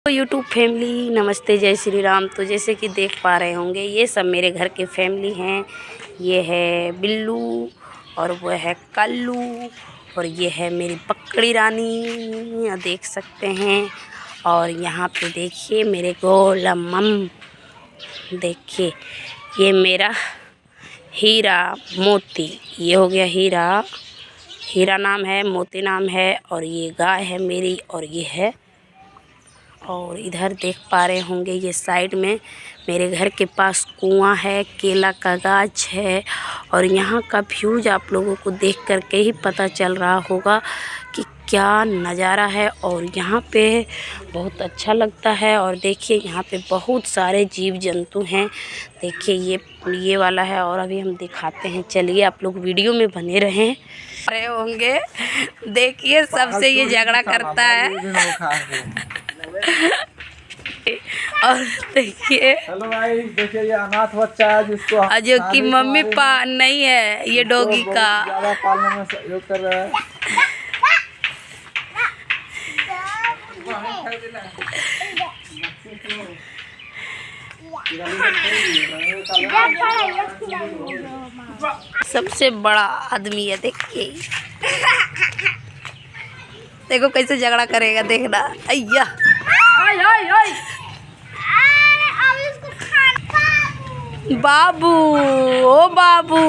YouTube family नमस्ते, जय श्री राम। तो जैसे कि देख पा रहे होंगे ये सब मेरे घर के फैमिली हैं। ये है बिल्लू और वो है कल्लू और ये है मेरी पकड़ी रानी, यहाँ देख सकते हैं। और यहाँ पे देखिए मेरे गोलम्मम, देखिए ये मेरा हीरा मोती, ये हो गया हीरा, हीरा नाम है, मोती नाम है। और ये गाय है मेरी और ये है। और इधर देख पा रहे होंगे ये साइड में मेरे घर के पास कुआं है, केला का गाछ है। और यहाँ का व्यूज आप लोगों को देख कर के ही पता चल रहा होगा कि क्या नज़ारा है। और यहाँ पे बहुत अच्छा लगता है। और देखिए यहाँ पे बहुत सारे जीव जंतु हैं। देखिए ये वाला है और अभी हम दिखाते हैं, चलिए आप लोग वीडियो में बने रहें। अरे होंगे देखिए सबसे ये झगड़ा करता है। और देखिए हेलो भाई, देखिए ये अनाथ बच्चा है जिसको जो कि मम्मी नहीं है, ये डॉगी का ज्यादा पालने में सहयोग कर रहा है। सबसे बड़ा आदमी है, देखिए देखो कैसे झगड़ा करेगा, देखना। अय्या बाबू, ओ बाबू।